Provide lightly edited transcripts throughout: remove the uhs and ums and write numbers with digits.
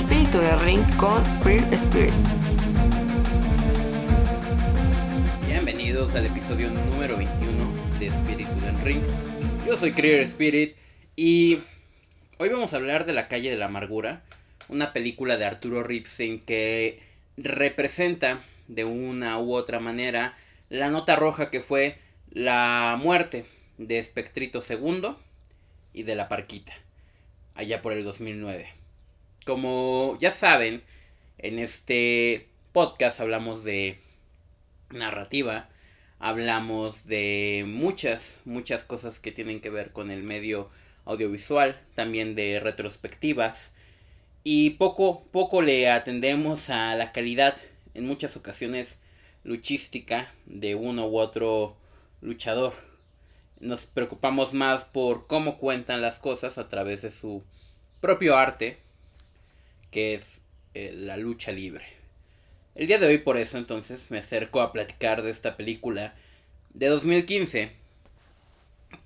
Espíritu del Ring con Queer Spirit. Bienvenidos al episodio número 21 de Espíritu del Ring. Yo soy Queer Spirit y hoy vamos a hablar de La calle de la amargura, una película de Arturo Ripstein que representa de una u otra manera la nota roja que fue la muerte de Espectrito II y de la Parquita, allá por el 2009. Como ya saben, en este podcast hablamos de narrativa, hablamos de muchas cosas que tienen que ver con el medio audiovisual, también de retrospectivas, y poco le atendemos a la calidad, en muchas ocasiones, luchística de uno u otro luchador. Nos preocupamos más por cómo cuentan las cosas a través de su propio arte, que es la lucha libre. El día de hoy por eso entonces me acerco a platicar de esta película de 2015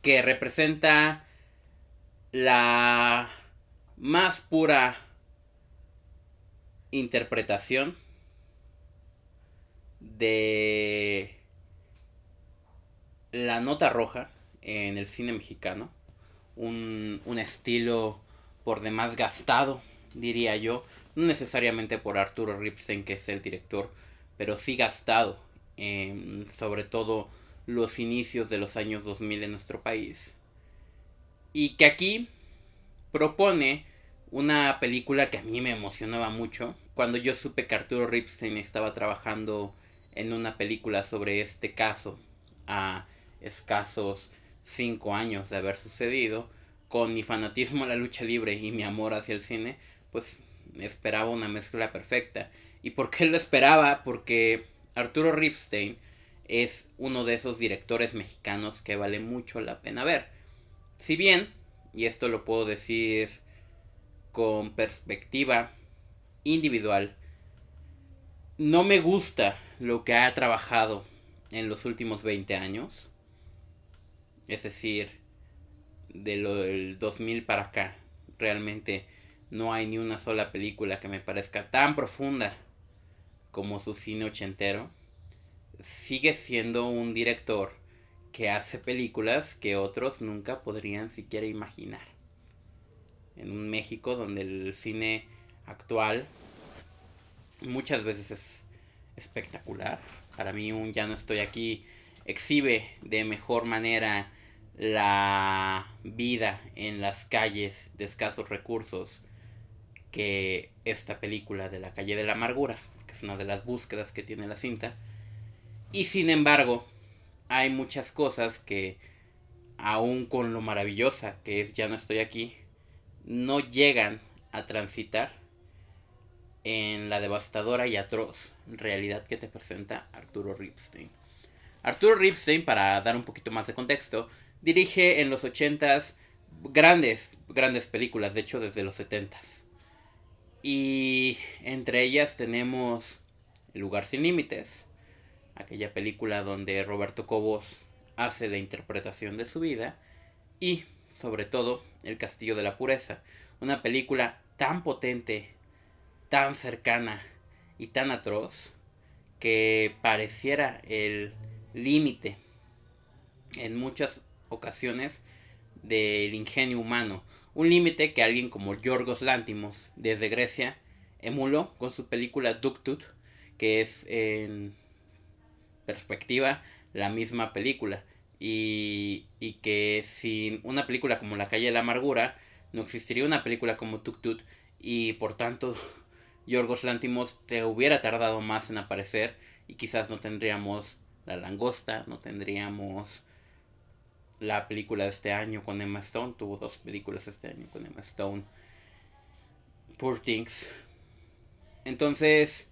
que representa la más pura interpretación de la nota roja en el cine mexicano. Un estilo por demás gastado, diría yo, no necesariamente por Arturo Ripstein, que es el director, pero sí gastado, sobre todo los inicios de los años 2000 en nuestro país. Y que aquí propone una película que a mí me emocionaba mucho. Cuando yo supe que Arturo Ripstein estaba trabajando en una película sobre este caso, a escasos 5 años de haber sucedido, con mi fanatismo a la lucha libre y mi amor hacia el cine, pues esperaba una mezcla perfecta. ¿Y por qué lo esperaba? Porque Arturo Ripstein es uno de esos directores mexicanos que vale mucho la pena ver. Si bien, y esto lo puedo decir con perspectiva individual, no me gusta lo que ha trabajado en los últimos 20 años. Es decir, de lo del 2000 para acá, realmente no hay ni una sola película que me parezca tan profunda como su cine ochentero. Sigue siendo un director que hace películas que otros nunca podrían siquiera imaginar. En un México donde el cine actual muchas veces es espectacular. Para mí un Ya no estoy aquí exhibe de mejor manera la vida en las calles de escasos recursos que esta película de La calle de la amargura, que es una de las búsquedas que tiene la cinta. Y sin embargo, hay muchas cosas que, aun con lo maravillosa que es Ya no estoy aquí, no llegan a transitar en la devastadora y atroz realidad que te presenta Arturo Ripstein. Arturo Ripstein, para dar un poquito más de contexto, dirige en los 80s grandes películas, de hecho desde los 70s. Y entre ellas tenemos El lugar sin límites, aquella película donde Roberto Cobos hace de interpretación de su vida, y sobre todo El castillo de la pureza, una película tan potente, tan cercana y tan atroz que pareciera el límite en muchas ocasiones del ingenio humano. Un límite que alguien como Yorgos Lanthimos desde Grecia emuló con su película Duk Tut, que es en perspectiva la misma película, y que sin una película como La calle de la amargura no existiría una película como Tuk Tut, y por tanto Yorgos Lanthimos te hubiera tardado más en aparecer y quizás no tendríamos La langosta, no tendríamos la película de este año con Emma Stone. Tuvo 2 películas este año con Emma Stone, Poor Things. Entonces,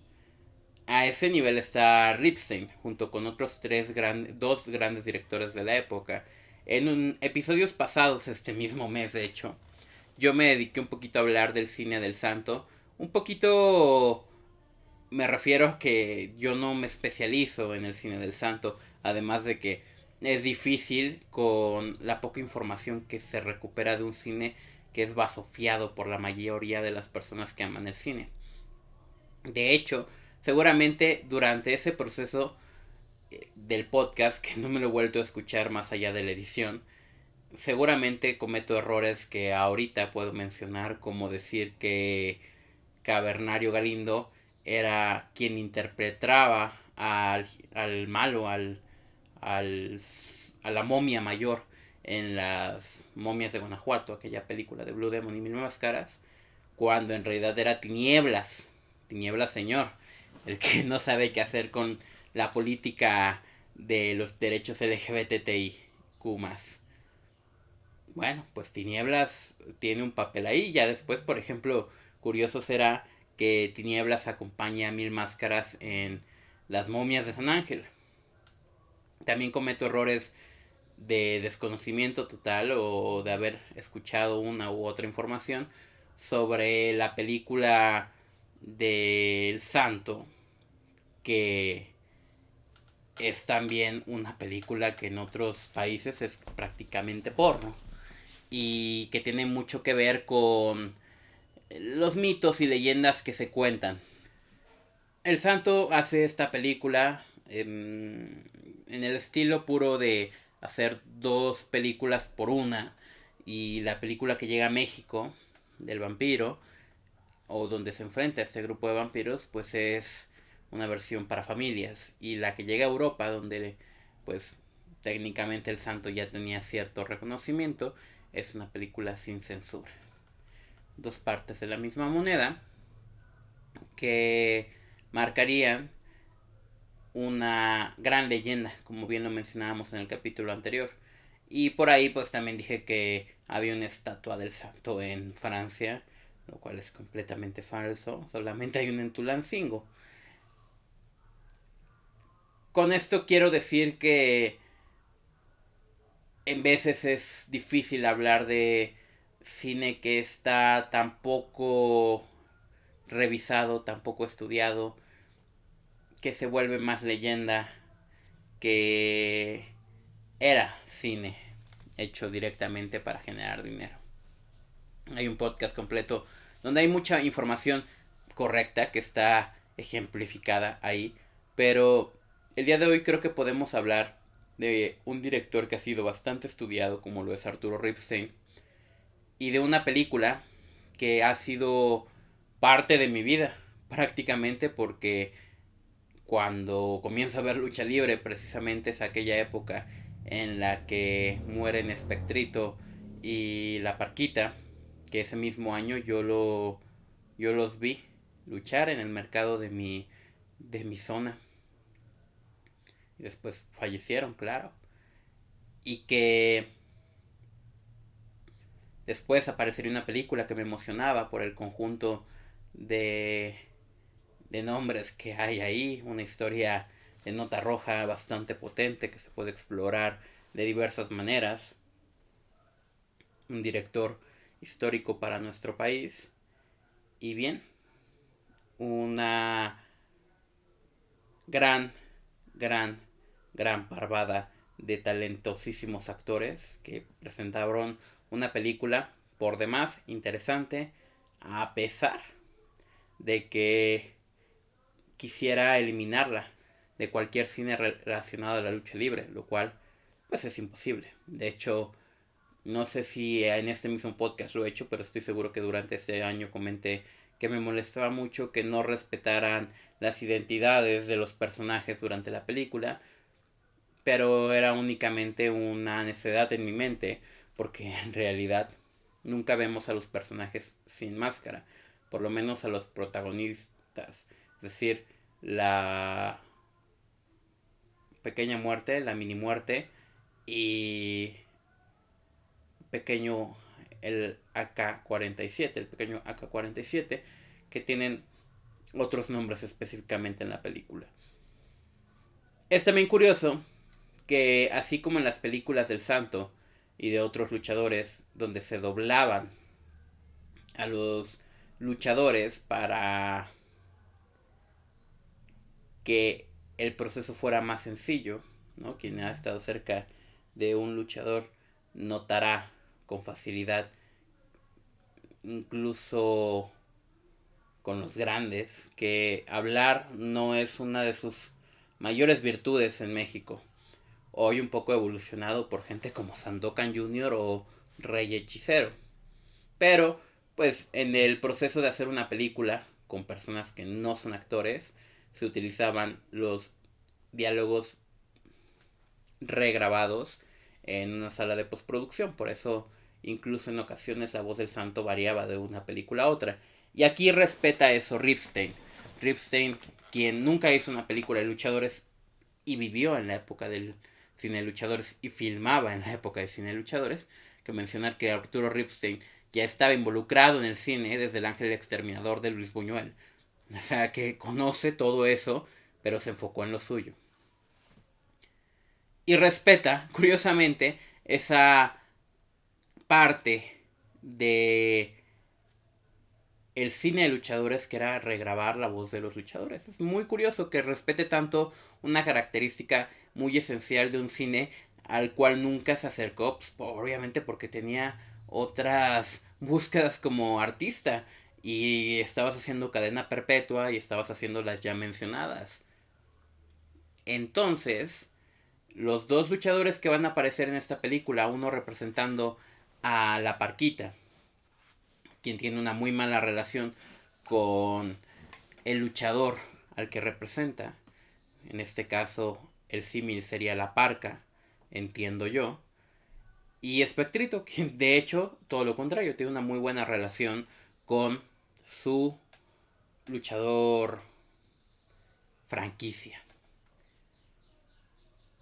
a ese nivel está Ripstein, junto con otros 2 grandes directores de la época. En episodios pasados, este mismo mes de hecho, yo me dediqué un poquito a hablar del cine del santo. Un poquito me refiero a que yo no me especializo en el cine del santo, además de que es difícil con la poca información que se recupera de un cine que es basofiado por la mayoría de las personas que aman el cine. De hecho, seguramente durante ese proceso del podcast, que no me lo he vuelto a escuchar más allá de la edición, seguramente cometo errores que ahorita puedo mencionar, como decir que Cavernario Galindo era quien interpretaba al malo, a la momia mayor en las momias de Guanajuato, aquella película de Blue Demon y Mil Máscaras, cuando en realidad era Tinieblas, Tinieblas señor, el que no sabe qué hacer con la política de los derechos LGBTIQ+. Bueno, pues Tinieblas tiene un papel ahí. Ya después, por ejemplo, curioso será que Tinieblas acompaña a Mil Máscaras en Las momias de San Ángel. También cometo errores de desconocimiento total o de haber escuchado una u otra información sobre la película del Santo, que es también una película que en otros países es prácticamente porno y que tiene mucho que ver con los mitos y leyendas que se cuentan. El Santo hace esta película en el estilo puro de hacer dos películas por una, y la película que llega a México del vampiro, o donde se enfrenta a este grupo de vampiros, pues es una versión para familias, y la que llega a Europa, donde pues técnicamente el Santo ya tenía cierto reconocimiento, es una película sin censura. Dos partes de la misma moneda que marcarían una gran leyenda, como bien lo mencionábamos en el capítulo anterior. Y por ahí pues también dije que había una estatua del Santo en Francia, lo cual es completamente falso. Solamente hay una en Tulancingo. Con esto quiero decir que en veces es difícil hablar de cine que está tan poco revisado, tan poco estudiado, que se vuelve más leyenda que era cine hecho directamente para generar dinero. Hay un podcast completo donde hay mucha información correcta que está ejemplificada ahí, pero el día de hoy creo que podemos hablar de un director que ha sido bastante estudiado, como lo es Arturo Ripstein, y de una película que ha sido parte de mi vida prácticamente, porque cuando comienzo a ver lucha libre precisamente es aquella época en la que mueren Espectrito y La Parquita, que ese mismo año yo los vi luchar en el mercado de mi zona. Y después fallecieron, claro. Y que después aparecería una película que me emocionaba por el conjunto de nombres que hay ahí, una historia de nota roja bastante potente que se puede explorar de diversas maneras, un director histórico para nuestro país, y bien, una gran, gran, gran parvada de talentosísimos actores que presentaron una película por demás interesante, a pesar de que quisiera eliminarla de cualquier cine relacionado a la lucha libre, lo cual pues es imposible. De hecho, no sé si en este mismo podcast lo he hecho, pero estoy seguro que durante este año comenté que me molestaba mucho que no respetaran las identidades de los personajes durante la película, pero era únicamente una necedad en mi mente, porque en realidad nunca vemos a los personajes sin máscara, por lo menos a los protagonistas, es decir, la pequeña muerte, la mini muerte y pequeño el AK-47, el pequeño AK-47, que tienen otros nombres específicamente en la película. Es también curioso que así como en las películas del Santo y de otros luchadores donde se doblaban a los luchadores para que el proceso fuera más sencillo, ¿no? Quien ha estado cerca de un luchador notará con facilidad incluso con los grandes, que hablar no es una de sus mayores virtudes en México. Hoy un poco evolucionado por gente como Sandokan Jr. o Rey Hechicero. Pero, pues, en el proceso de hacer una película con personas que no son actores, se utilizaban los diálogos regrabados en una sala de postproducción. Por eso, incluso en ocasiones, la voz del santo variaba de una película a otra. Y aquí respeta eso Ripstein. Ripstein, quien nunca hizo una película de luchadores y vivió en la época del cine de luchadores y filmaba en la época de cine de luchadores, que mencionar que Arturo Ripstein ya estaba involucrado en el cine desde El Ángel Exterminador de Luis Buñuel. O sea, que conoce todo eso, pero se enfocó en lo suyo. Y respeta, curiosamente, esa parte de el cine de luchadores, que era regrabar la voz de los luchadores. Es muy curioso que respete tanto una característica muy esencial de un cine al cual nunca se acercó, pues, obviamente porque tenía otras búsquedas como artista y estabas haciendo Cadena Perpetua y estabas haciendo las ya mencionadas. Entonces, los dos luchadores que van a aparecer en esta película, uno representando a la Parquita, quien tiene una muy mala relación con el luchador al que representa. En este caso, el símil sería la Parca, entiendo yo. Y Espectrito, quien de hecho, todo lo contrario, tiene una muy buena relación con su luchador franquicia.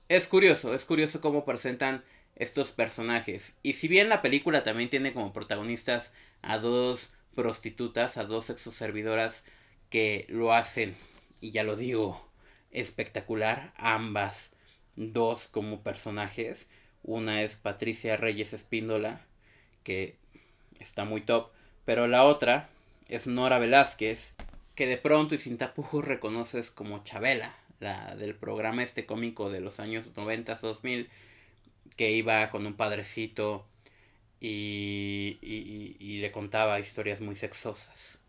Es curioso cómo presentan estos personajes. Y si bien la película también tiene como protagonistas a dos prostitutas, a dos exoservidoras que lo hacen, y ya lo digo, espectacular, ambas dos como personajes. Una es Patricia Reyes Espíndola, que está muy top, pero la otra es Nora Velázquez, que de pronto y sin tapujos reconoces como Chabela, la del programa este cómico de los años 90, 2000, que iba con un padrecito y le contaba historias muy sexosas.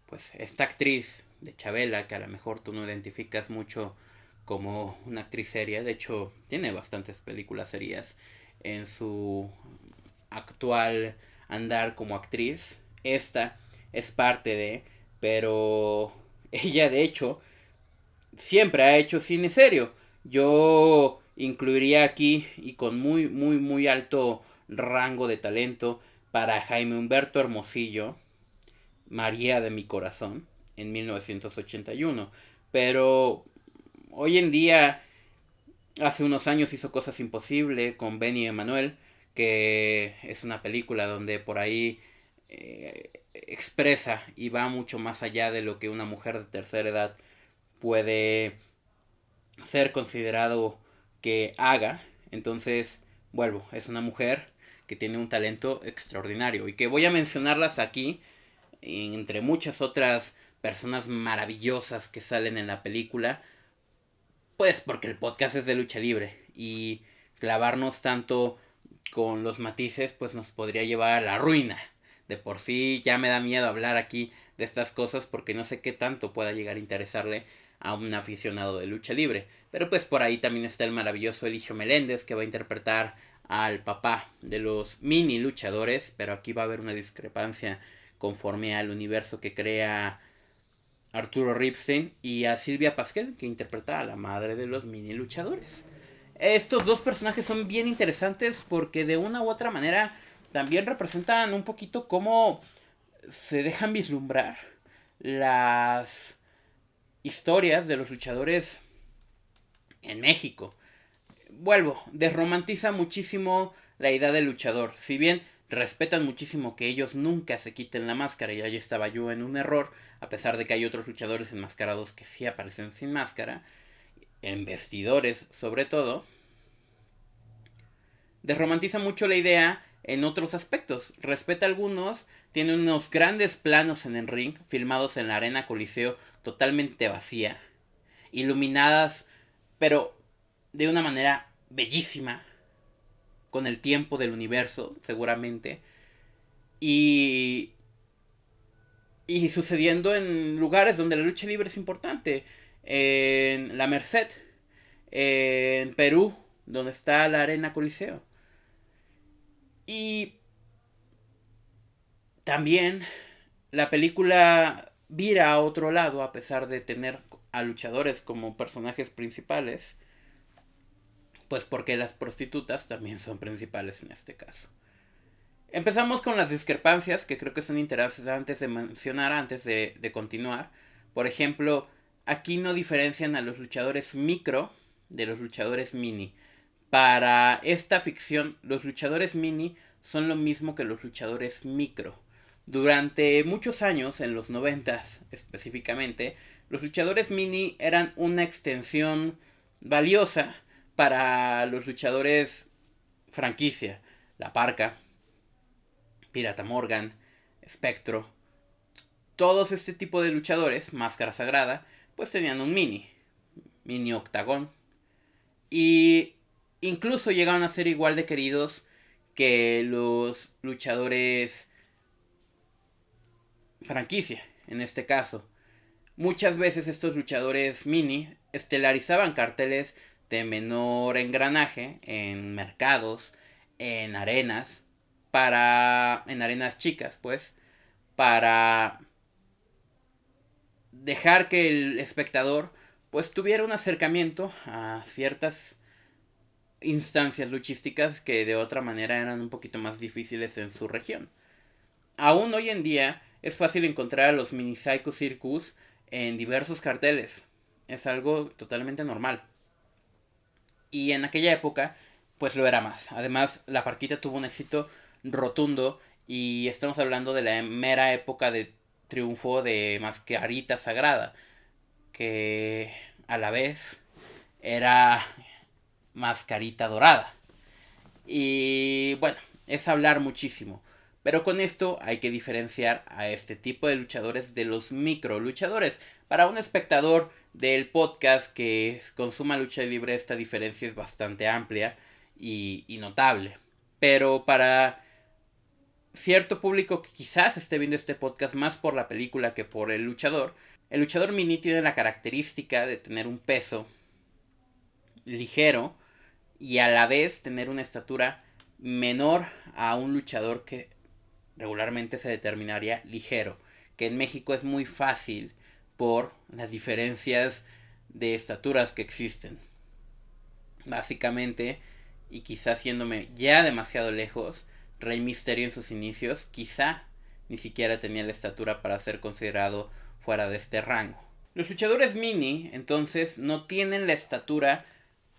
Pues esta actriz de Chabela, que a lo mejor tú no identificas mucho como una actriz seria, de hecho tiene bastantes películas serias en su actual andar como actriz. Esta es parte de, pero ella de hecho siempre ha hecho cine serio. Yo incluiría aquí, y con muy alto rango de talento, para Jaime Humberto Hermosillo, María de mi corazón, en 1981. Pero hoy en día, hace unos años hizo Cosas Imposibles con Benny Emanuel, que es una película donde por ahí expresa y va mucho más allá de lo que una mujer de tercera edad puede ser considerado que haga. Entonces, vuelvo, es una mujer que tiene un talento extraordinario y que voy a mencionarlas aquí entre muchas otras personas maravillosas que salen en la película, pues porque el podcast es de lucha libre y clavarnos tanto con los matices pues nos podría llevar a la ruina. De por sí ya me da miedo hablar aquí de estas cosas porque no sé qué tanto pueda llegar a interesarle a un aficionado de lucha libre. Pero pues por ahí también está el maravilloso Eligio Meléndez, que va a interpretar al papá de los mini luchadores, pero aquí va a haber una discrepancia conforme al universo que crea Arturo Ripstein, y a Silvia Pasquel, que interpreta a la madre de los mini luchadores. Estos dos personajes son bien interesantes porque de una u otra manera también representan un poquito cómo se dejan vislumbrar las historias de los luchadores en México. Vuelvo, desromantiza muchísimo la idea del luchador. Si bien respetan muchísimo que ellos nunca se quiten la máscara, y ahí estaba yo en un error, a pesar de que hay otros luchadores enmascarados que sí aparecen sin máscara, en vestidores sobre todo, desromantiza mucho la idea en otros aspectos. Respeta algunos, tiene unos grandes planos en el ring, filmados en la arena Coliseo totalmente vacía, iluminadas, pero de una manera bellísima, con el tiempo del universo, seguramente. Y y sucediendo en lugares donde la lucha libre es importante. En la Merced, en Perú, donde está la Arena Coliseo. Y también la película vira a otro lado, a pesar de tener a luchadores como personajes principales, pues porque las prostitutas también son principales en este caso. Empezamos con las discrepancias que creo que son interesantes de mencionar antes de continuar. Por ejemplo, aquí no diferencian a los luchadores micro de los luchadores mini. Para esta ficción, los luchadores mini son lo mismo que los luchadores micro. Durante muchos años, en los 90 específicamente, los luchadores mini eran una extensión valiosa para los luchadores franquicia. La Parca, Pirata Morgan, Espectro. Todos este tipo de luchadores, Máscara Sagrada, pues tenían un mini octagón. Y incluso llegaron a ser igual de queridos que los luchadores franquicia, en este caso. Muchas veces estos luchadores mini estelarizaban carteles de menor engranaje en mercados, en arenas, en arenas chicas, pues, para dejar que el espectador pues tuviera un acercamiento a ciertas instancias luchísticas que de otra manera eran un poquito más difíciles en su región. Aún hoy en día es fácil encontrar a los mini Psycho Circus en diversos carteles. Es algo totalmente normal. Y en aquella época pues lo era más. Además, la Parquita tuvo un éxito rotundo y estamos hablando de la mera época de triunfo de Mascarita Sagrada, que a la vez era Mascarita Dorada. Y bueno, es hablar muchísimo. Pero con esto hay que diferenciar a este tipo de luchadores de los micro luchadores. Para un espectador del podcast que consuma lucha libre, esta diferencia es bastante amplia y notable. Pero para cierto público que quizás esté viendo este podcast más por la película que por el luchador mini tiene la característica de tener un peso ligero y a la vez tener una estatura menor a un luchador que regularmente se determinaría ligero, que en México es muy fácil por las diferencias de estaturas que existen. Básicamente, y quizás yéndome ya demasiado lejos, Rey Misterio en sus inicios quizá ni siquiera tenía la estatura para ser considerado fuera de este rango. Los luchadores mini entonces no tienen la estatura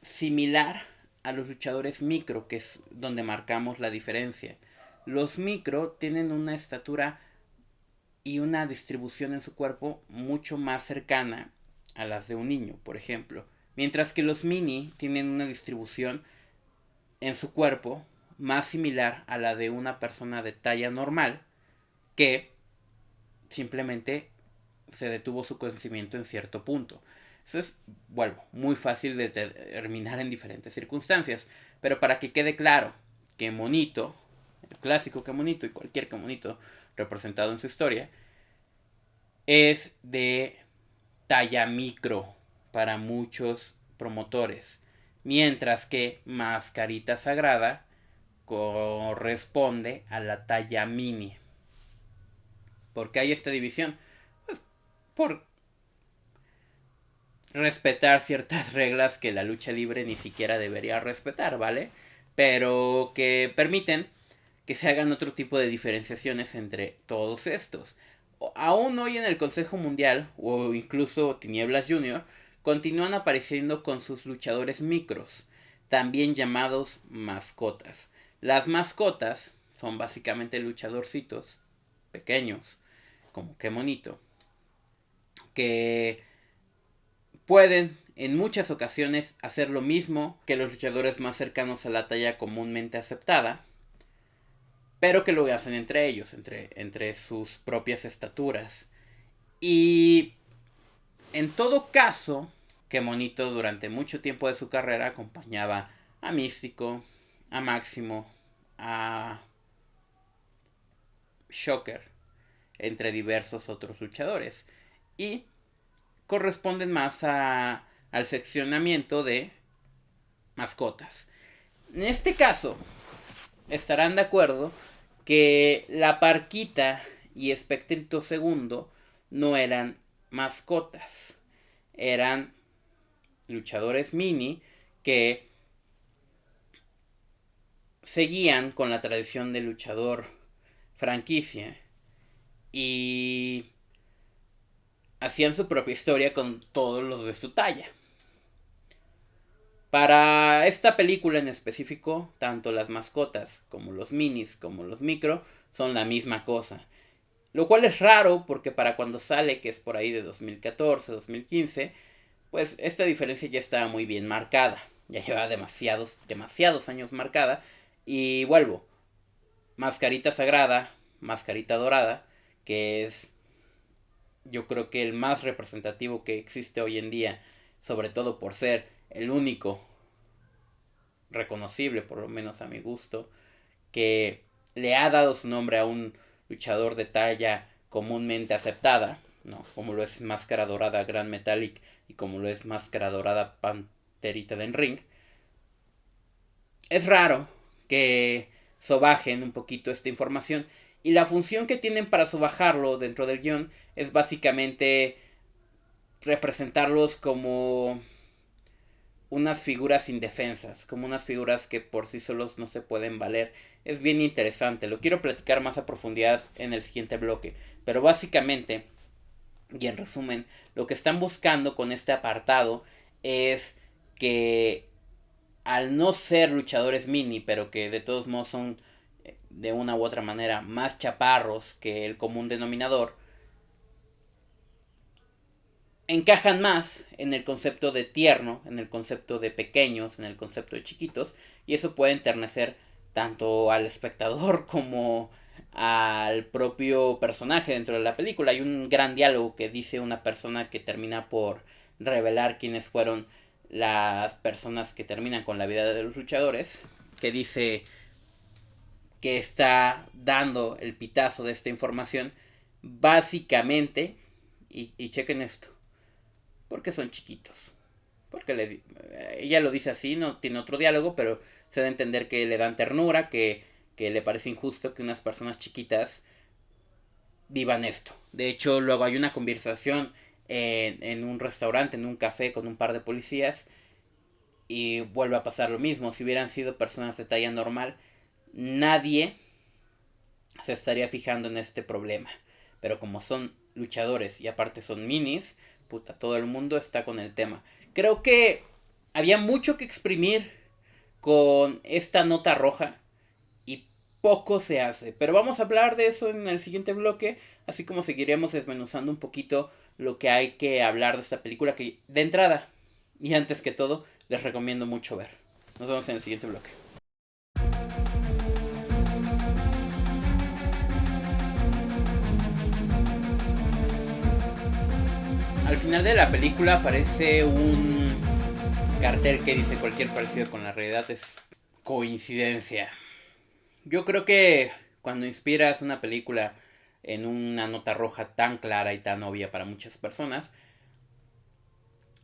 similar a los luchadores micro, que es donde marcamos la diferencia. Los micro tienen una estatura y una distribución en su cuerpo mucho más cercana a las de un niño, por ejemplo. Mientras que los mini tienen una distribución en su cuerpo más similar a la de una persona de talla normal, que simplemente se detuvo su crecimiento en cierto punto. Eso es, bueno, muy fácil de determinar en diferentes circunstancias. Pero para que quede claro que Monito, el clásico que Monito y cualquier que Monito representado en su historia, es de talla micro para muchos promotores. Mientras que Mascarita Sagrada corresponde a la talla mini. ¿Por qué hay esta división? Pues por respetar ciertas reglas que la lucha libre ni siquiera debería respetar, ¿vale? Pero que permiten que se hagan otro tipo de diferenciaciones entre todos estos. Aún hoy en el Consejo Mundial, o incluso Tinieblas Junior, continúan apareciendo con sus luchadores micros, también llamados mascotas. Las mascotas son básicamente luchadorcitos pequeños, como que Monito, que pueden en muchas ocasiones hacer lo mismo que los luchadores más cercanos a la talla comúnmente aceptada, pero que lo hacen entre ellos, entre sus propias estaturas. Y en todo caso, que Monito durante mucho tiempo de su carrera acompañaba a Místico, a Máximo, a Shocker, entre diversos otros luchadores. Y corresponden más al seccionamiento de mascotas. En este caso, estarán de acuerdo que la Parquita y Espectrito segundo no eran mascotas, eran luchadores mini que seguían con la tradición del luchador franquicia y hacían su propia historia con todos los de su talla. Para esta película en específico, tanto las mascotas como los minis como los micro son la misma cosa. Lo cual es raro porque para cuando sale, que es por ahí de 2014, 2015, pues esta diferencia ya estaba muy bien marcada. Ya llevaba demasiados años marcada. Y vuelvo, Mascarita Sagrada, Mascarita Dorada, que es yo creo que el más representativo que existe hoy en día, sobre todo por ser el único reconocible, por lo menos a mi gusto, que le ha dado su nombre a un luchador de talla comúnmente aceptada, ¿no? Como lo es Máscara Dorada Grand Metallic y como lo es Máscara Dorada Panterita del Ring. Es raro que sobajen un poquito esta información y la función que tienen para sobajarlo dentro del guión es básicamente representarlos como unas figuras indefensas, como unas figuras que por sí solos no se pueden valer. Es bien interesante, lo quiero platicar más a profundidad en el siguiente bloque, pero básicamente, y en resumen, lo que están buscando con este apartado es que al no ser luchadores mini, pero que de todos modos son de una u otra manera más chaparros que el común denominador, encajan más en el concepto de tierno, en el concepto de pequeños, en el concepto de chiquitos, y eso puede enternecer tanto al espectador como al propio personaje dentro de la película. Hay un gran diálogo que dice una persona que termina por revelar quiénes fueron las personas que terminan con la vida de los luchadores, que dice que está dando el pitazo de esta información básicamente, y chequen esto, porque son chiquitos. Porque ella lo dice así, no tiene otro diálogo, pero se da a entender que le dan ternura, que le parece injusto que unas personas chiquitas vivan esto. De hecho, luego hay una conversación en un restaurante, en un café con un par de policías, y vuelve a pasar lo mismo. Si hubieran sido personas de talla normal, nadie se estaría fijando en este problema. Pero como son luchadores y aparte son minis, puta, todo el mundo está con el tema. Creo que había mucho que exprimir con esta nota roja y poco se hace. Pero vamos a hablar de eso en el siguiente bloque, así como seguiremos desmenuzando un poquito lo que hay que hablar de esta película que de entrada y antes que todo les recomiendo mucho ver. Nos vemos en el siguiente bloque. Al final de la película aparece un cartel que dice cualquier parecido con la realidad es coincidencia. Yo creo que cuando inspiras una película en una nota roja tan clara y tan obvia para muchas personas,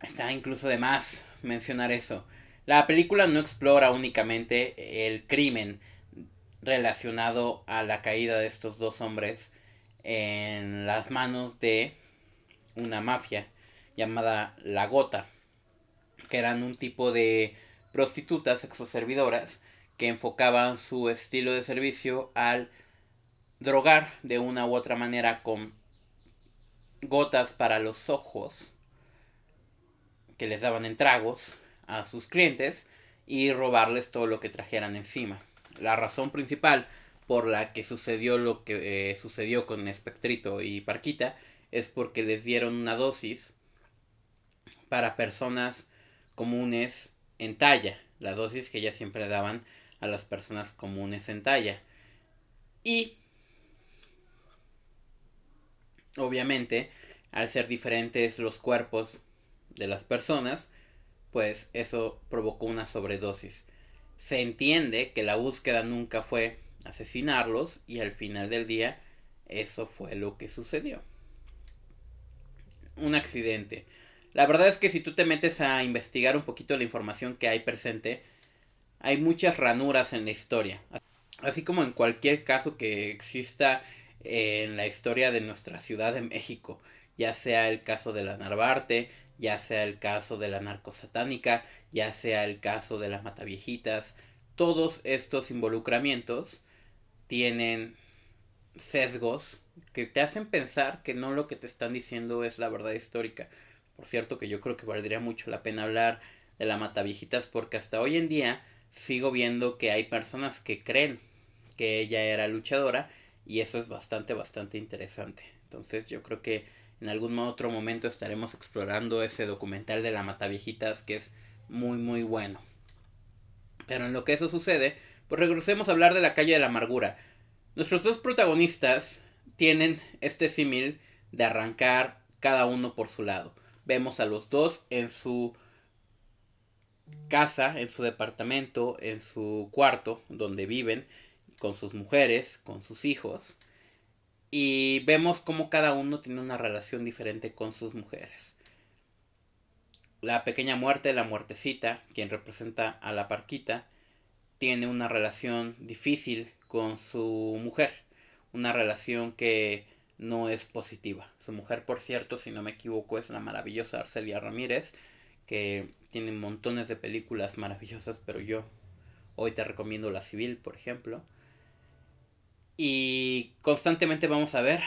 está incluso de más mencionar eso. La película no explora únicamente el crimen relacionado a la caída de estos dos hombres en las manos de una mafia llamada La Gota, que eran un tipo de prostitutas exoservidoras que enfocaban su estilo de servicio al drogar de una u otra manera con gotas para los ojos que les daban en tragos a sus clientes y robarles todo lo que trajeran encima. La razón principal por la que sucedió lo que sucedió con Espectrito y Parquita es porque les dieron una dosis para personas comunes en talla, la dosis que ellas siempre daban a las personas comunes en talla. Y obviamente, al ser diferentes los cuerpos de las personas, pues eso provocó una sobredosis. Se entiende que la búsqueda nunca fue asesinarlos y al final del día eso fue lo que sucedió. Un accidente. La verdad es que si tú te metes a investigar un poquito la información que hay presente, hay muchas ranuras en la historia. Así como en cualquier caso que exista en la historia de nuestra Ciudad de México, ya sea el caso de la Narvarte, ya sea el caso de la narcosatánica, ya sea el caso de las Mataviejitas, todos estos involucramientos tienen sesgos que te hacen pensar que no lo que te están diciendo es la verdad histórica. Por cierto que yo creo que valdría mucho la pena hablar de la Mataviejitas porque hasta hoy en día sigo viendo que hay personas que creen que ella era luchadora y eso es bastante interesante. Entonces yo creo que en algún otro momento estaremos explorando ese documental de la Mataviejitas que es muy bueno. Pero en lo que eso sucede, pues regresemos a hablar de la calle de la amargura. Nuestros dos protagonistas tienen este símil de arrancar cada uno por su lado. Vemos a los dos en su casa, en su departamento, en su cuarto donde viven, con sus mujeres, con sus hijos. Y vemos cómo cada uno tiene una relación diferente con sus mujeres. La pequeña muerte, la muertecita, quien representa a la Parquita, tiene una relación difícil con su mujer. Una relación que no es positiva. Su mujer, por cierto, si no me equivoco, es la maravillosa Arcelia Ramírez, que tiene montones de películas maravillosas, pero yo hoy te recomiendo La Civil, por ejemplo. Y constantemente vamos a ver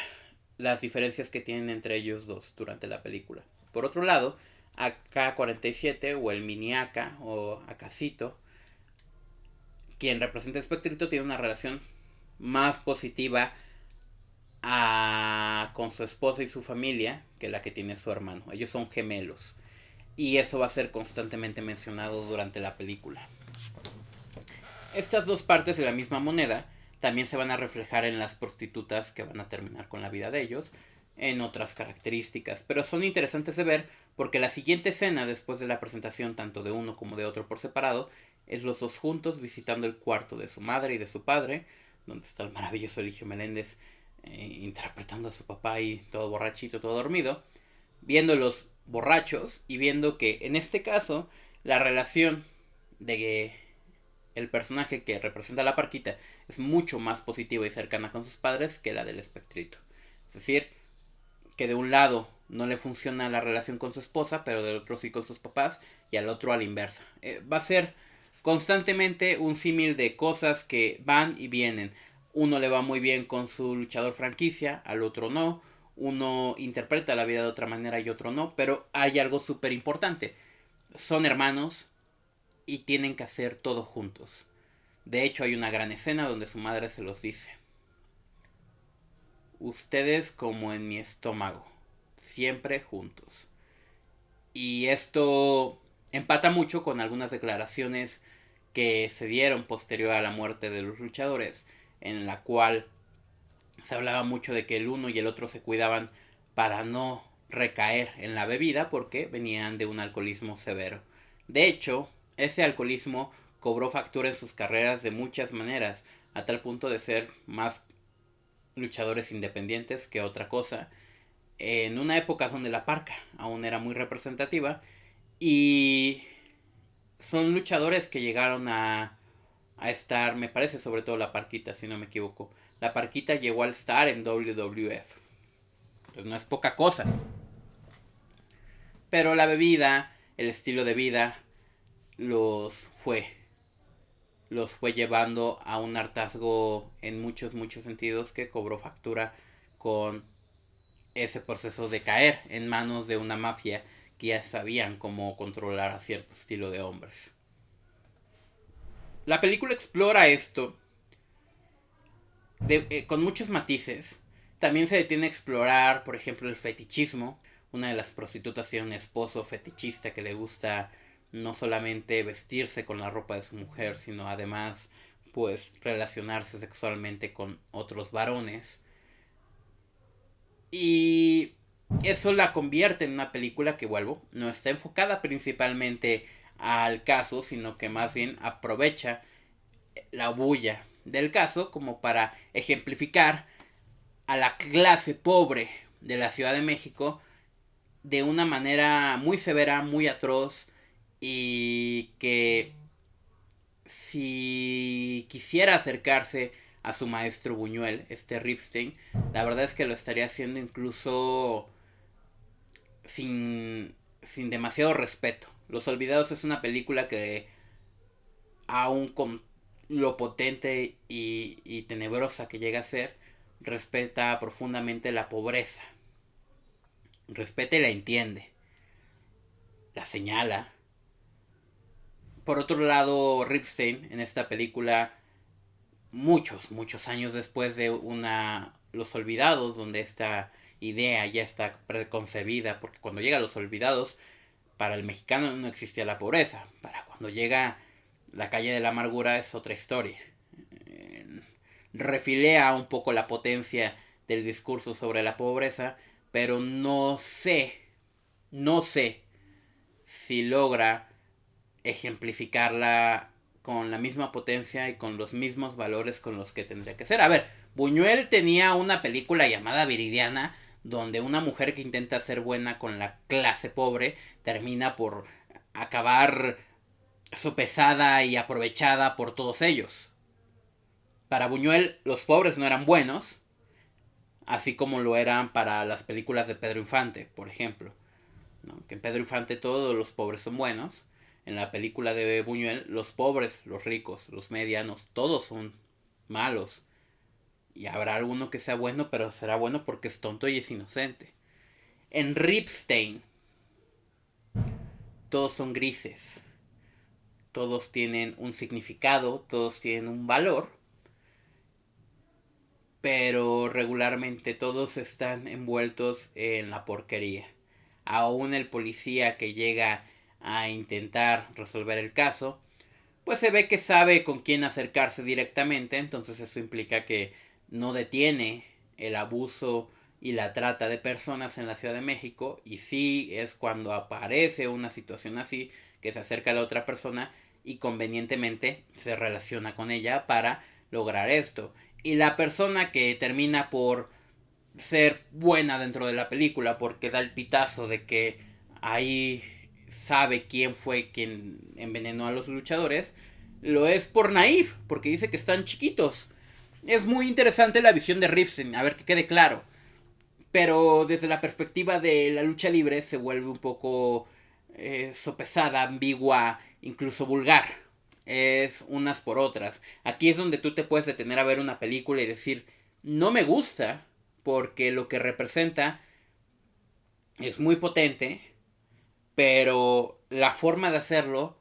las diferencias que tienen entre ellos dos durante la película. Por otro lado, AK-47 o el mini AK o Akacito, quien representa a Espectrito, tiene una relación más positiva con su esposa y su familia que la que tiene su hermano. Ellos son gemelos. Y eso va a ser constantemente mencionado durante la película. Estas dos partes de la misma moneda también se van a reflejar en las prostitutas que van a terminar con la vida de ellos, en otras características. Pero son interesantes de ver porque la siguiente escena, después de la presentación tanto de uno como de otro por separado, es los dos juntos visitando el cuarto de su madre y de su padre, donde está el maravilloso Eligio Meléndez interpretando a su papá y todo borrachito, todo dormido, viéndolos borrachos y viendo que en este caso la relación de el personaje que representa a la Parquita es mucho más positiva y cercana con sus padres que la del Espectrito. Es decir, que de un lado no le funciona la relación con su esposa, pero del otro sí con sus papás, y al otro a la inversa. Va a ser constantemente un símil de cosas que van y vienen. Uno le va muy bien con su luchador franquicia, al otro no. Uno interpreta la vida de otra manera y otro no, pero hay algo súper importante. Son hermanos y tienen que hacer todo juntos. De hecho, hay una gran escena donde su madre se los dice. Ustedes como en mi estómago, siempre juntos. Y esto empata mucho con algunas declaraciones que se dieron posterior a la muerte de los luchadores, en la cual se hablaba mucho de que el uno y el otro se cuidaban para no recaer en la bebida porque venían de un alcoholismo severo. De hecho, ese alcoholismo cobró factura en sus carreras de muchas maneras, a tal punto de ser más luchadores independientes que otra cosa, en una época donde la Parca aún era muy representativa, y son luchadores que llegaron a estar, me parece sobre todo la Parquita, si no me equivoco. La Parquita llegó a estar en WWF. Pues no es poca cosa. Pero la bebida, el estilo de vida, los fue llevando a un hartazgo en muchos sentidos que cobró factura con ese proceso de caer en manos de una mafia que ya sabían cómo controlar a cierto estilo de hombres. La película explora esto con muchos matices. También se detiene a explorar, por ejemplo, el fetichismo. Una de las prostitutas tiene un esposo fetichista que le gusta no solamente vestirse con la ropa de su mujer, sino además pues relacionarse sexualmente con otros varones. Y eso la convierte en una película que, vuelvo, no está enfocada principalmente al caso, sino que más bien aprovecha la bulla del caso como para ejemplificar a la clase pobre de la Ciudad de México de una manera muy severa, muy atroz, y que si quisiera acercarse a su maestro Buñuel, este Ripstein, la verdad es que lo estaría haciendo incluso sin demasiado respeto. Los Olvidados es una película que, aun con lo potente y tenebrosa que llega a ser, respeta profundamente la pobreza. Respeta y la entiende. La señala. Por otro lado, Ripstein en esta película, muchos años después de Los Olvidados, donde esta idea ya está preconcebida, porque cuando llega a Los Olvidados, para el mexicano no existía la pobreza. Para cuando llega La Calle de la Amargura es otra historia. Refilea un poco la potencia del discurso sobre la pobreza, pero no sé si logra ejemplificarla con la misma potencia y con los mismos valores con los que tendría que ser. A ver, Buñuel tenía una película llamada Viridiana, donde una mujer que intenta ser buena con la clase pobre termina por acabar sopesada y aprovechada por todos ellos. Para Buñuel, los pobres no eran buenos, así como lo eran para las películas de Pedro Infante, por ejemplo, ¿no? Que en Pedro Infante todos los pobres son buenos. En la película de Buñuel, los pobres, los ricos, los medianos, todos son malos. Y habrá alguno que sea bueno, pero será bueno porque es tonto y es inocente. En Ripstein, todos son grises. Todos tienen un significado, todos tienen un valor. Pero regularmente todos están envueltos en la porquería. Aún el policía que llega a intentar resolver el caso, pues se ve que sabe con quién acercarse directamente, entonces eso implica que no detiene el abuso y la trata de personas en la Ciudad de México, y sí es cuando aparece una situación así que se acerca a la otra persona y convenientemente se relaciona con ella para lograr esto. Y la persona que termina por ser buena dentro de la película, porque da el pitazo de que ahí sabe quién fue quien envenenó a los luchadores, lo es por naif, porque dice que están chiquitos. Es muy interesante la visión de Ripstein, a ver que quede claro. Pero desde la perspectiva de la lucha libre se vuelve un poco sopesada, ambigua, incluso vulgar. Es unas por otras. Aquí es donde tú te puedes detener a ver una película y decir, no me gusta, porque lo que representa es muy potente, pero la forma de hacerlo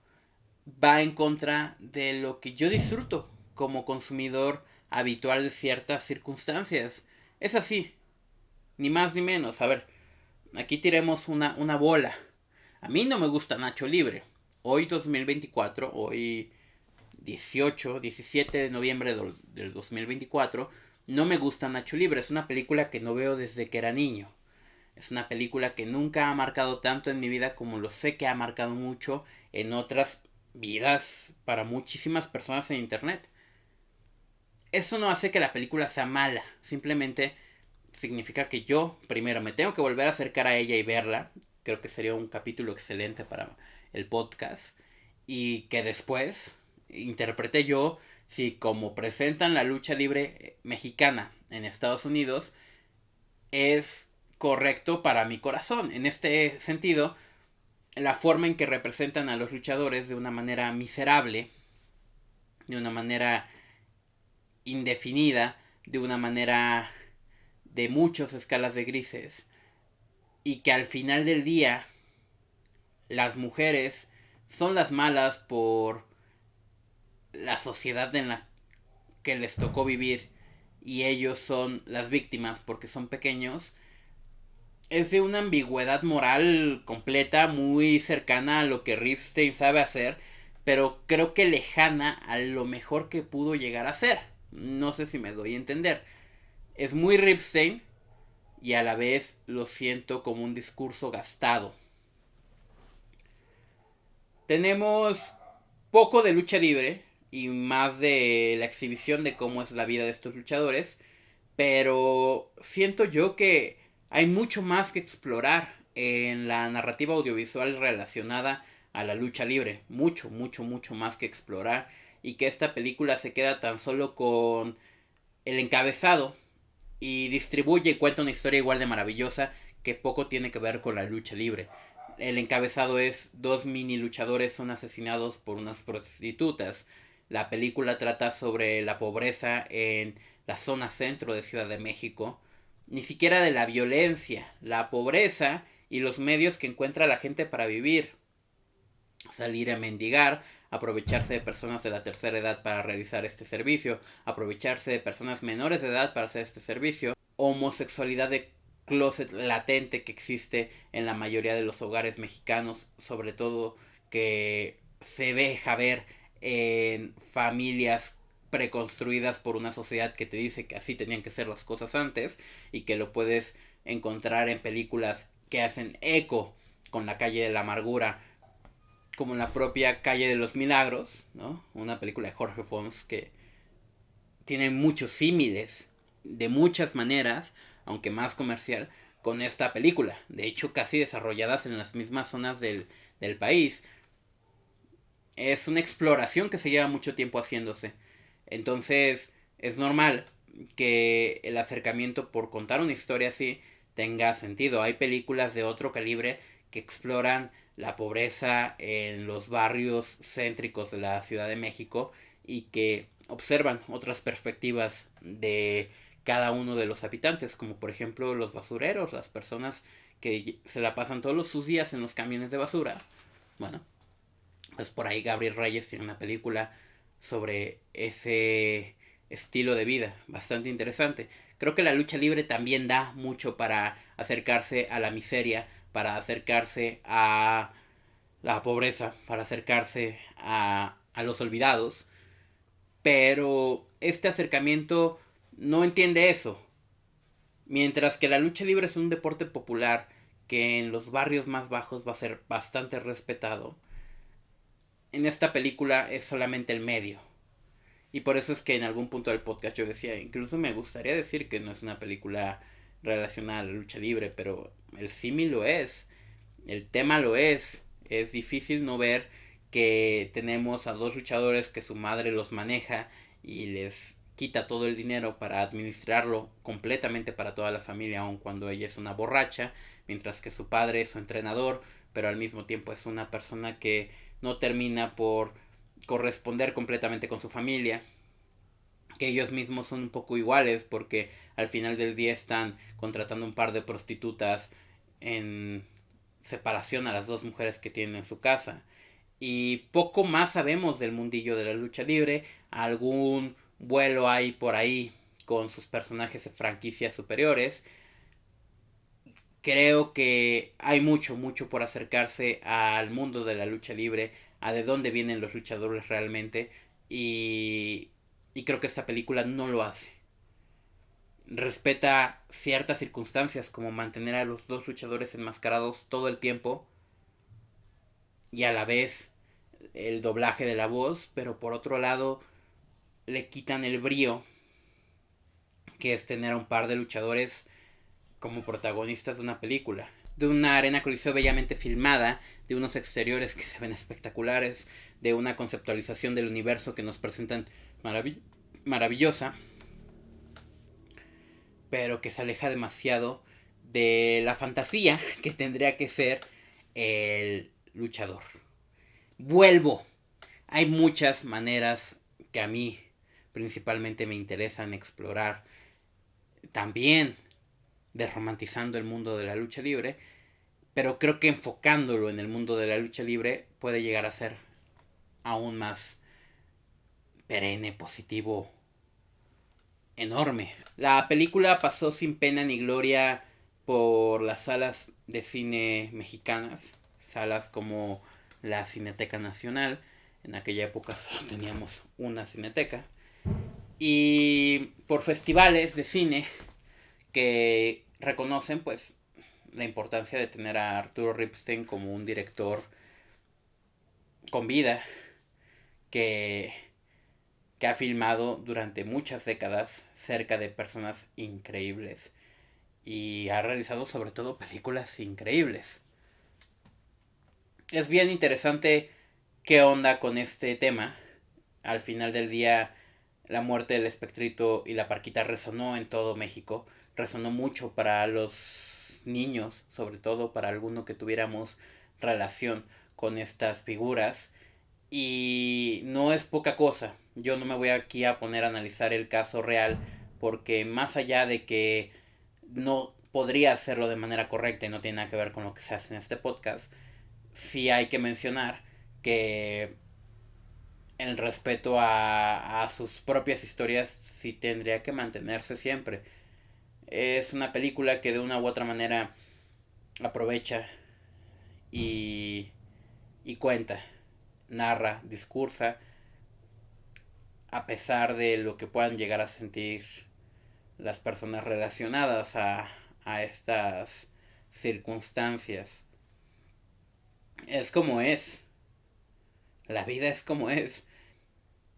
va en contra de lo que yo disfruto como consumidor habitual de ciertas circunstancias. Es así, ni más ni menos. A ver, aquí tiremos una bola. A mí no me gusta Nacho Libre. Hoy 2024, hoy 17 de noviembre del 2024, no me gusta Nacho Libre. Es una película que no veo desde que era niño. Es una película que nunca ha marcado tanto en mi vida como lo sé que ha marcado mucho en otras vidas para muchísimas personas en internet. Eso no hace que la película sea mala. Simplemente significa que yo, primero, me tengo que volver a acercar a ella y verla. Creo que sería un capítulo excelente para el podcast. Y que después interprete yo si, como presentan la lucha libre mexicana en Estados Unidos, es correcto para mi corazón. En este sentido, la forma en que representan a los luchadores de una manera miserable, de una manera indefinida, de una manera de muchas escalas de grises, y que al final del día las mujeres son las malas por la sociedad en la que les tocó vivir y ellos son las víctimas porque son pequeños, es de una ambigüedad moral completa, muy cercana a lo que Ripstein sabe hacer, pero creo que lejana a lo mejor que pudo llegar a ser. No sé si me doy a entender. Es muy Ripstein y a la vez lo siento como un discurso gastado. Tenemos poco de lucha libre y más de la exhibición de cómo es la vida de estos luchadores, pero siento yo que hay mucho más que explorar en la narrativa audiovisual relacionada a la lucha libre. Mucho, mucho, mucho más que explorar. Y que esta película se queda tan solo con el encabezado y distribuye y cuenta una historia igual de maravillosa que poco tiene que ver con la lucha libre. El encabezado es: dos mini luchadores son asesinados por unas prostitutas. La película trata sobre la pobreza en la zona centro de Ciudad de México. Ni siquiera de la violencia, la pobreza y los medios que encuentra la gente para vivir. Salir a mendigar, aprovecharse de personas de la tercera edad para realizar este servicio, aprovecharse de personas menores de edad para hacer este servicio, homosexualidad de closet latente que existe en la mayoría de los hogares mexicanos, sobre todo que se deja ver en familias preconstruidas por una sociedad que te dice que así tenían que ser las cosas antes, y que lo puedes encontrar en películas que hacen eco con La calle de la amargura, como la propia Calle de los Milagros, ¿no? Una película de Jorge Fons que tiene muchos símiles de muchas maneras, aunque más comercial, con esta película. De hecho, casi desarrolladas en las mismas zonas del país. Es una exploración que se lleva mucho tiempo haciéndose. Entonces, es normal que el acercamiento por contar una historia así tenga sentido. Hay películas de otro calibre que exploran la pobreza en los barrios céntricos de la Ciudad de México y que observan otras perspectivas de cada uno de los habitantes, como por ejemplo los basureros, las personas que se la pasan todos sus días en los camiones de basura. Bueno, pues por ahí Gabriel Reyes tiene una película sobre ese estilo de vida bastante interesante. Creo que la lucha libre también da mucho para acercarse a la miseria, para acercarse a la pobreza, para acercarse a los olvidados. Pero este acercamiento no entiende eso. Mientras que la lucha libre es un deporte popular que en los barrios más bajos va a ser bastante respetado, en esta película es solamente el medio. Y por eso es que en algún punto del podcast yo decía, incluso me gustaría decir que no es una película relacionada a la lucha libre, pero el símil lo es, el tema lo es. Es difícil no ver que tenemos a dos luchadores que su madre los maneja y les quita todo el dinero para administrarlo completamente para toda la familia, aun cuando ella es una borracha, mientras que su padre es su entrenador, pero al mismo tiempo es una persona que no termina por corresponder completamente con su familia, que ellos mismos son un poco iguales porque al final del día están contratando un par de prostitutas en separación a las dos mujeres que tienen en su casa. Y poco más sabemos del mundillo de la lucha libre. Algún vuelo hay por ahí con sus personajes de franquicias superiores. Creo que hay mucho, mucho por acercarse al mundo de la lucha libre, a de dónde vienen los luchadores realmente. Y creo que esta película no lo hace. Respeta ciertas circunstancias como mantener a los dos luchadores enmascarados todo el tiempo y a la vez el doblaje de la voz, pero por otro lado le quitan el brío que es tener a un par de luchadores como protagonistas de una película, de una arena coliseo bellamente filmada, de unos exteriores que se ven espectaculares, de una conceptualización del universo que nos presentan maravillosa, pero que se aleja demasiado de la fantasía que tendría que ser el luchador. Vuelvo. Hay muchas maneras que a mí principalmente me interesan explorar, también desromantizando el mundo de la lucha libre, pero creo que enfocándolo en el mundo de la lucha libre puede llegar a ser aún más perenne, positivo, enorme. La película pasó sin pena ni gloria por las salas de cine mexicanas, salas como la Cineteca Nacional. En aquella época solo teníamos una cineteca. Y por festivales de cine que reconocen pues la importancia de tener a Arturo Ripstein como un director con vida, que que ha filmado durante muchas décadas cerca de personas increíbles y ha realizado sobre todo películas increíbles. Es bien interesante qué onda con este tema. Al final del día, la muerte del Espectrito y la Parquita resonó en todo México. Resonó mucho para los niños, sobre todo para alguno que tuviéramos relación con estas figuras. Y no es poca cosa. Yo no me voy aquí a poner a analizar el caso real, porque más allá de que no podría hacerlo de manera correcta y no tiene nada que ver con lo que se hace en este podcast, sí hay que mencionar que el respeto a sus propias historias sí tendría que mantenerse siempre. Es una película que de una u otra manera aprovecha y, y cuenta, narra, discursa, a pesar de lo que puedan llegar a sentir las personas relacionadas a estas circunstancias. Es como es. La vida es como es.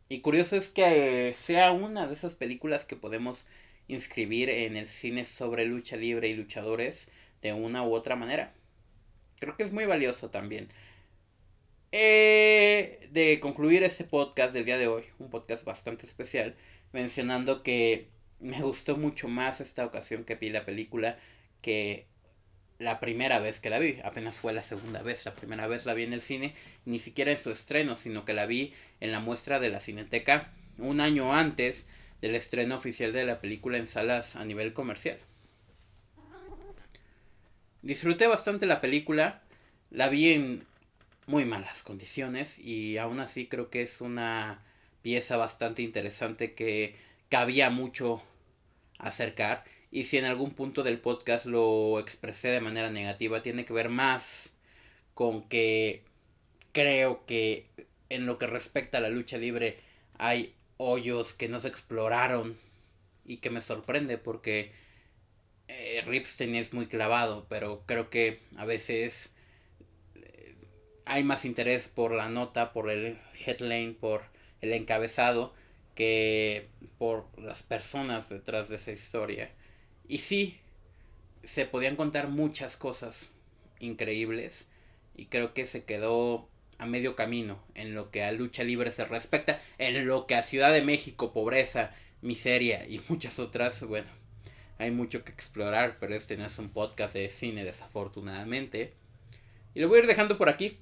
Y curioso es que sea una de esas películas que podemos inscribir en el cine sobre lucha libre y luchadores de una u otra manera. Creo que es muy valioso también. De concluir este podcast del día de hoy, un podcast bastante especial, mencionando que me gustó mucho más esta ocasión que vi la película que la primera vez que la vi. Apenas fue la segunda vez. La primera vez la vi en el cine, ni siquiera en su estreno, sino que la vi en la muestra de la Cineteca un año antes del estreno oficial de la película en salas a nivel comercial. Disfruté bastante la película, la vi en muy malas condiciones y aún así creo que es una pieza bastante interesante que cabía mucho acercar. Y si en algún punto del podcast lo expresé de manera negativa, tiene que ver más con que creo que en lo que respecta a la lucha libre hay hoyos que no se exploraron y que me sorprende porque Ripstein es muy clavado, pero creo que a veces hay más interés por la nota, por el headline, por el encabezado, que por las personas detrás de esa historia. Y sí, se podían contar muchas cosas increíbles y creo que se quedó a medio camino en lo que a lucha libre se respecta, en lo que a Ciudad de México, pobreza, miseria y muchas otras, bueno, hay mucho que explorar, pero este no es un podcast de cine desafortunadamente. Y lo voy a ir dejando por aquí.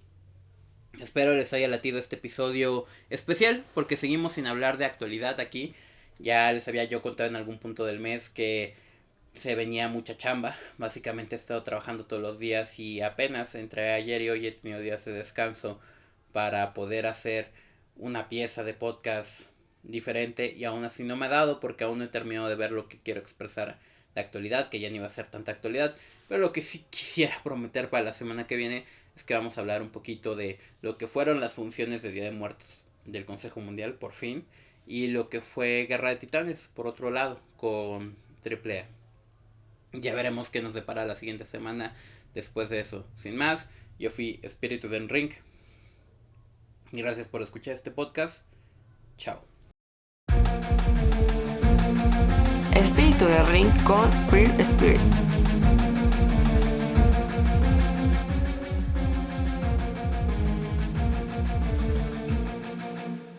Espero les haya latido este episodio especial porque seguimos sin hablar de actualidad aquí. Ya les había yo contado en algún punto del mes que se venía mucha chamba. Básicamente he estado trabajando todos los días y apenas entre ayer y hoy he tenido días de descanso para poder hacer una pieza de podcast diferente y aún así no me ha dado porque aún no he terminado de ver lo que quiero expresar de actualidad, que ya no iba a ser tanta actualidad, pero lo que sí quisiera prometer para la semana que viene es que vamos a hablar un poquito de lo que fueron las funciones de Día de Muertos del Consejo Mundial, por fin, y lo que fue Guerra de Titanes, por otro lado, con AAA. Ya veremos qué nos depara la siguiente semana después de eso. Sin más, yo fui Espíritu del Ring. Gracias por escuchar este podcast. Chao. Espíritu del Ring con Queer Spirit.